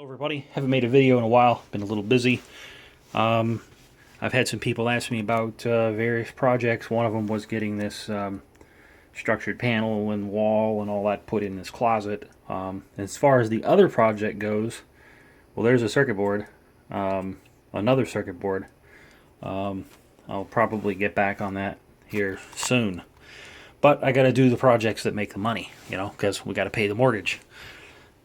Everybody, haven't made a video in a while, been a little busy. I've had some people ask me about various projects. One of them was getting this structured panel and wall and all that put in this closet. As far as the other project goes, well, there's a circuit board, another circuit board. I'll probably get back on that here soon. But I got to do the projects that make the money, because we got to pay the mortgage.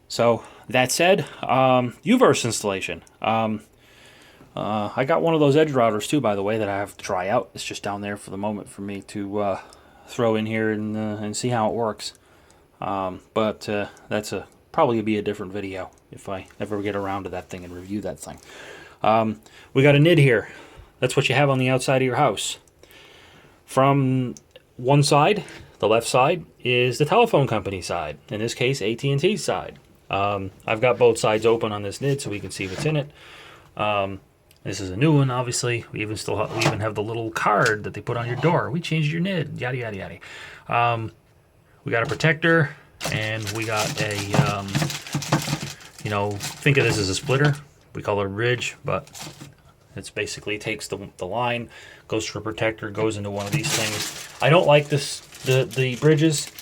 So that said, uverse installation. I got one of those edge routers too, by the way, that I have to try out. It's just down there for the moment for me to throw in here and see how it works. But that's probably be a different video if I ever get around to that thing and review that thing. We got a NID here. That's what you have on the outside of your house. From one side, the left side, is the telephone company side. In this case, AT&T side. I've got both sides open on this NID so we can see what's in it. This is a new one, obviously. We even have the little card that they put on your door. We changed your NID, yada yada yada. We got a protector, and we got a think of this as a splitter. We call it a bridge, but it's basically takes the line, goes through a protector, goes into one of these things. I don't like the bridges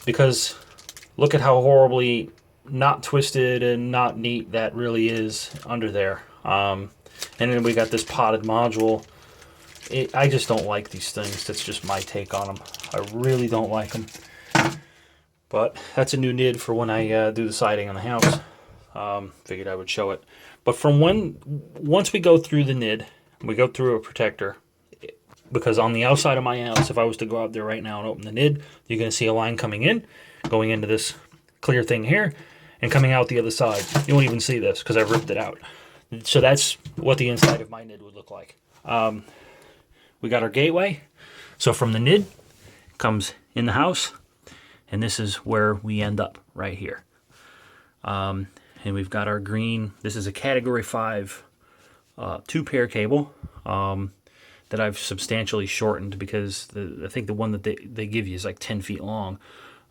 because look at how horribly not twisted and not neat that really is under there. And then we got this potted module. I just don't like these things. That's just my take on them. I really don't like them. But that's a new NID for when I do the siding on the house. Figured I would show it. But once we go through the NID, we go through a protector. Because on the outside of my house, if I was to go out there right now and open the NID, you're going to see a line coming in, going into this clear thing here, and coming out the other side. You won't even see this because I've ripped it out. So that's what the inside of my NID would look like. We got our gateway. So from the NID, it comes in the house, and this is where we end up right here. And we've got our green. This is a Category 5 two-pair cable that I've substantially shortened because I think the one that they give you is like 10 feet long.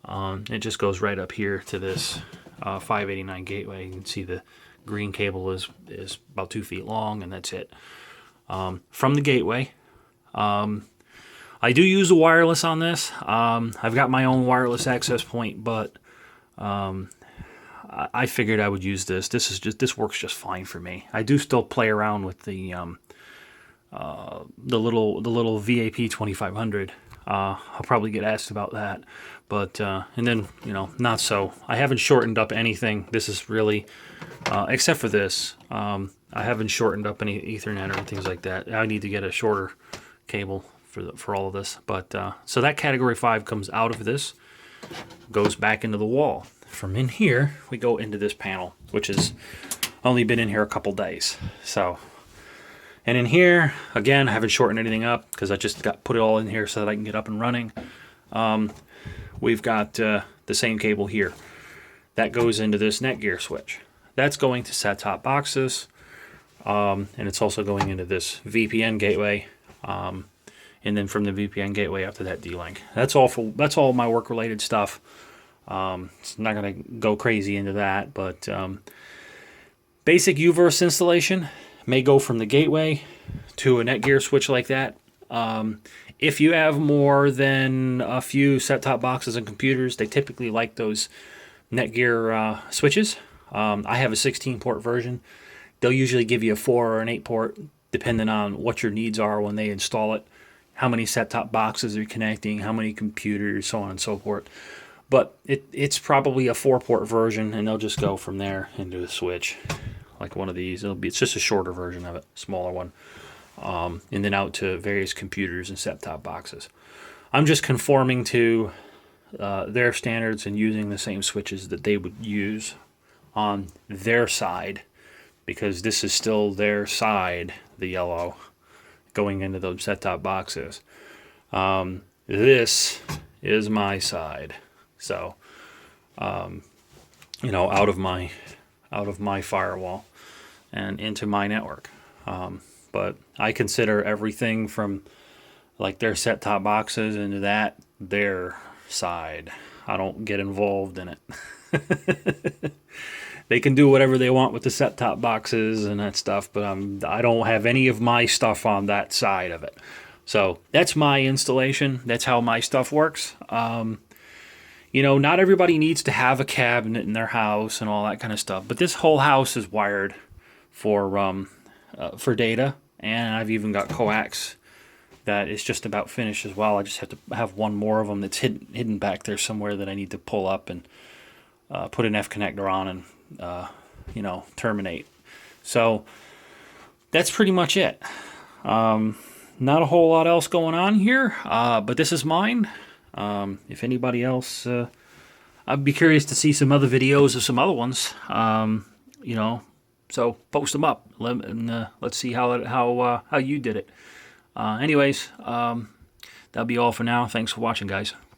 It just goes right up here to this 589 gateway. You can see the green cable is about 2 feet long, and that's it. From the gateway, I do use a wireless on this. I've got my own wireless access point, but I figured I would use this. This works just fine for me. I do still play around with the little VAP 2500. I'll probably get asked about that, but and then not so. I haven't shortened up anything. This is really except for this. I haven't shortened up any Ethernet or things like that. I need to get a shorter cable for all of this. But so that Category 5 comes out of this, goes back into the wall. From in here, we go into this panel, which has only been in here a couple days. So. And in here, again, I haven't shortened anything up because I just put it all in here so that I can get up and running. We've got the same cable here. That goes into this Netgear switch. That's going to set-top boxes, and it's also going into this VPN gateway, and then from the VPN gateway up to that D-Link. That's all my work-related stuff. It's not going to go crazy into that, but basic uverse installation may go from the gateway to a Netgear switch like that. If you have more than a few set-top boxes and computers, they typically like those Netgear switches. I have a 16-port version. They'll usually give you a 4 or an 8-port, depending on what your needs are when they install it, how many set-top boxes are connecting, how many computers, so on and so forth. But it's probably a 4-port version, and they'll just go from there into a switch. Like one of these, it's just a shorter version of it, smaller one, and then out to various computers and set-top boxes. I'm just conforming to their standards and using the same switches that they would use on their side, because this is still their side, the yellow, going into those set-top boxes. This is my side, so out of my firewall and into my network. But I consider everything from like their set-top boxes into that their side. I don't get involved in it. they can do whatever they want with the set-top boxes and that stuff, but I don't have any of my stuff on that side of it. So that's my installation. That's how my stuff works. You know, not everybody needs to have a cabinet in their house and all that kind of stuff, but this whole house is wired for data, and I've even got coax that is just about finished as well. I just have to have one more of them that's hidden back there somewhere that I need to pull up and put an F connector on and you know, terminate. So that's pretty much it. Not a whole lot else going on here, but this is mine. If anybody else, I'd be curious to see some other videos of some other ones. You know, so post them up and let's see how you did it. Anyways, that'll be all for now. Thanks for watching, guys.